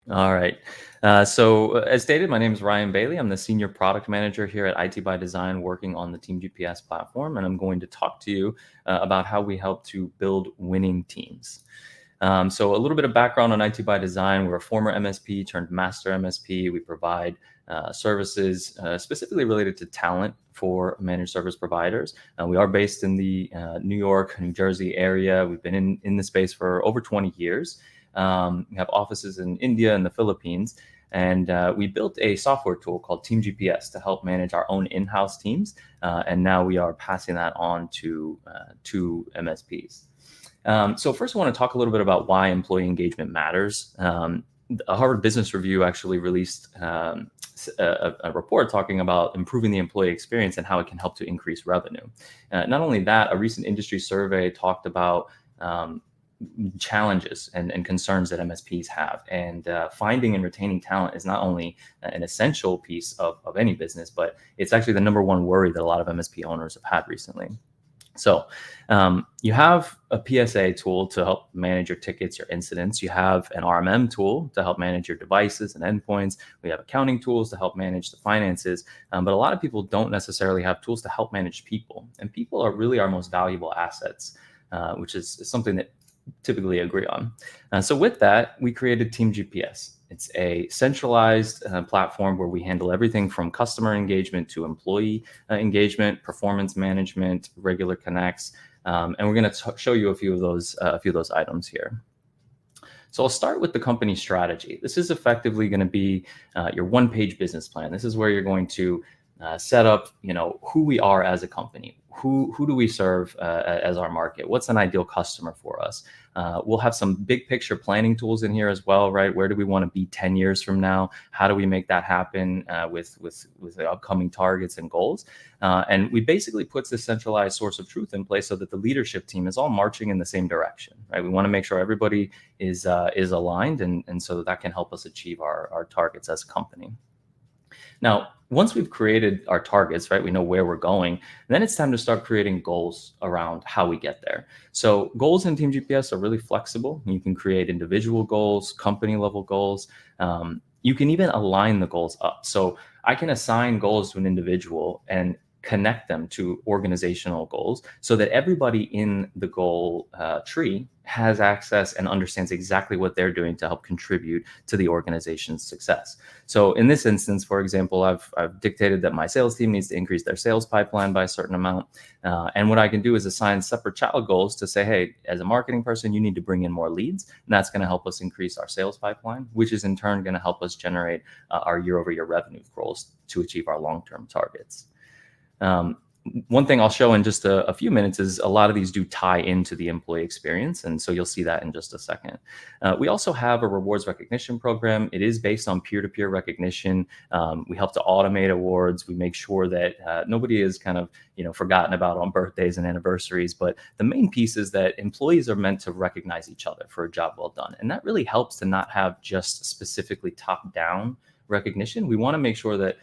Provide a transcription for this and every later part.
All right. As stated, my name is Ryan Bailey. I'm the senior product manager here at IT by Design, working on the Team GPS platform, and I'm going to talk to you about how we help to build winning teams. So, a little bit of background on IT by Design. We're a former MSP turned master MSP. We provide services specifically related to talent for managed service providers. We are based in the New York, New Jersey area. We've been in the space for over 20 years. We have offices in India and the Philippines. And we built a software tool called Team GPS to help manage our own in-house teams. And now we are passing that on to MSPs. So first, I want to talk a little bit about why employee engagement matters. A Harvard Business Review actually released a report talking about improving the employee experience and how it can help to increase revenue. Not only that, a recent industry survey talked about challenges and concerns that MSPs have. And finding and retaining talent is not only an essential piece of any business, but it's actually the number one worry that a lot of MSP owners have had recently. So you have a PSA tool to help manage your tickets, your incidents. You have an RMM tool to help manage your devices and endpoints. We have accounting tools to help manage the finances. But a lot of people don't necessarily have tools to help manage people. And people are really our most valuable assets, which is something that typically agree on. So with that, we created Team GPS. It's a centralized platform where we handle everything from customer engagement to employee engagement, performance management, regular connects, and we're going to show you a few of those items here. So I'll start with the company strategy. This is effectively going to be your one-page business plan. This is where you're going to set up, who we are as a company. Who do we serve as our market? What's an ideal customer for us? We'll have some big picture planning tools in here as well, right? Where do we want to be 10 years from now? How do we make that happen with the upcoming targets and goals? And we basically put this centralized source of truth in place so that the leadership team is all marching in the same direction, right? We want to make sure everybody is aligned, and so that can help us achieve our targets as a company. Now, once we've created our targets, right, we know where we're going, then it's time to start creating goals around how we get there. So goals in Team GPS are really flexible. You can create individual goals, company level goals. You can even align the goals up. So I can assign goals to an individual and connect them to organizational goals so that everybody in the goal tree has access and understands exactly what they're doing to help contribute to the organization's success. So in this instance, for example, I've dictated that my sales team needs to increase their sales pipeline by a certain amount. And what I can do is assign separate child goals to say, hey, as a marketing person, you need to bring in more leads. And that's going to help us increase our sales pipeline, which is in turn going to help us generate our year-over-year revenue goals to achieve our long-term targets. One thing I'll show in just a few minutes is a lot of these do tie into the employee experience. And so you'll see that in just a second. We also have a rewards recognition program. It is based on peer-to-peer recognition. We help to automate awards. We make sure that nobody is kind of forgotten about on birthdays and anniversaries. But the main piece is that employees are meant to recognize each other for a job well done. And that really helps to not have just specifically top-down recognition. We want to make sure that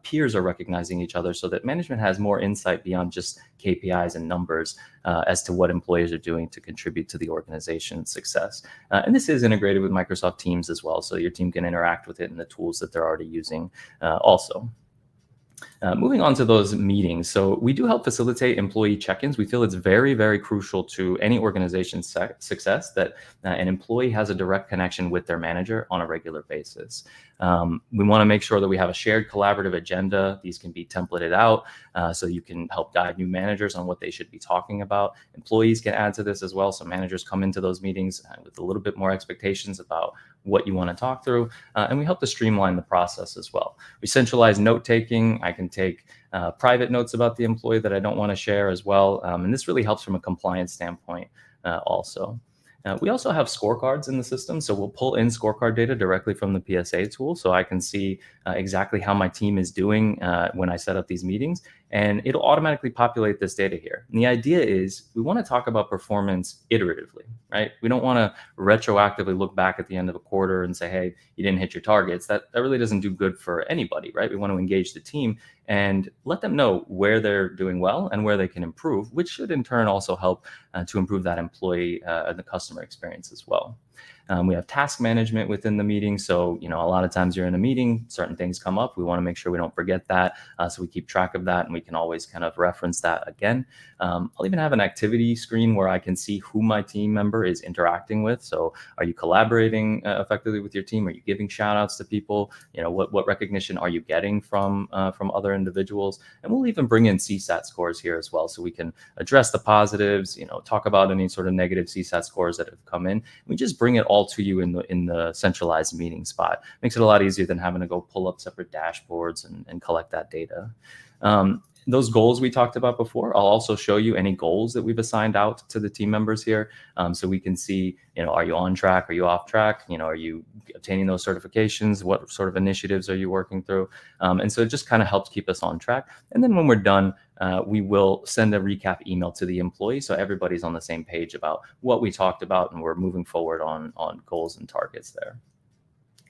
peers are recognizing each other so that management has more insight beyond just KPIs and numbers as to what employees are doing to contribute to the organization's success. And this is integrated with Microsoft Teams as well, so your team can interact with it and the tools that they're already using also. Moving on to those meetings. So we do help facilitate employee check-ins. We feel it's very, very crucial to any organization's success that an employee has a direct connection with their manager on a regular basis. We want to make sure that we have a shared collaborative agenda. These can be templated out so you can help guide new managers on what they should be talking about. Employees can add to this as well. So managers come into those meetings with a little bit more expectations about what you want to talk through. And we help to streamline the process as well. We centralize note taking. I can take private notes about the employee that I don't want to share as well. And this really helps from a compliance standpoint also. We also have scorecards in the system. So we'll pull in scorecard data directly from the PSA tool. So I can see exactly how my team is doing when I set up these meetings. And it'll automatically populate this data here. And the idea is we want to talk about performance iteratively, right? We don't want to retroactively look back at the end of a quarter and say, hey, you didn't hit your targets. That really doesn't do good for anybody, right? We want to engage the team and let them know where they're doing well and where they can improve, which should in turn also help to improve that employee and the customer experience as well. We have task management within the meeting. So, a lot of times you're in a meeting, certain things come up. We want to make sure we don't forget that. So we keep track of that and we can always kind of reference that again. I'll even have an activity screen where I can see who my team member is interacting with. So are you collaborating effectively with your team? Are you giving shout outs to people? What recognition are you getting from other individuals? And we'll even bring in CSAT scores here as well. So we can address the positives, talk about any sort of negative CSAT scores that have come in. We just bring it all to you in the centralized meeting spot. Makes it a lot easier than having to go pull up separate dashboards and collect that data. Those goals we talked about before, I'll also show you any goals that we've assigned out to the team members here. So we can see, are you on track? Are you off track? Are you obtaining those certifications? What sort of initiatives are you working through? And so it just kind of helps keep us on track. And then when we're done, we will send a recap email to the employee so everybody's on the same page about what we talked about and we're moving forward on goals and targets there.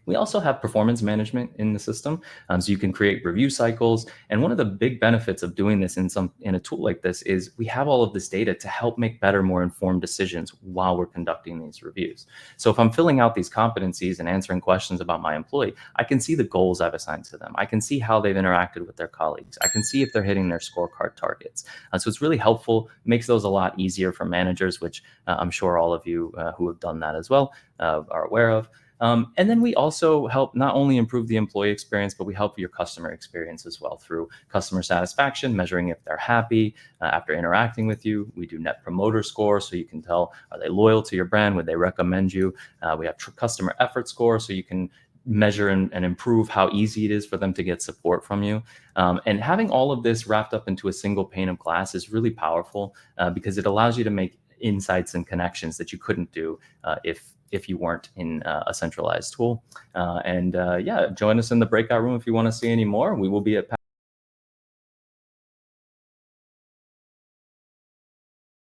We also have performance management in the system, so you can create review cycles. And one of the big benefits of doing this in a tool like this is we have all of this data to help make better, more informed decisions while we're conducting these reviews. So if I'm filling out these competencies and answering questions about my employee, I can see the goals I've assigned to them. I can see how they've interacted with their colleagues. I can see if they're hitting their scorecard targets. So it's really helpful, makes those a lot easier for managers, which I'm sure all of you who have done that as well are aware of. And then we also help not only improve the employee experience, but we help your customer experience as well through customer satisfaction, measuring if they're happy after interacting with you. We do net promoter score, so you can tell, are they loyal to your brand? Would they recommend you? We have customer effort score, so you can measure and improve how easy it is for them to get support from you. And having all of this wrapped up into a single pane of glass is really powerful because it allows you to make insights and connections that you couldn't do if you weren't in a centralized tool. And yeah, join us in the breakout room if you want to see any more. We will be at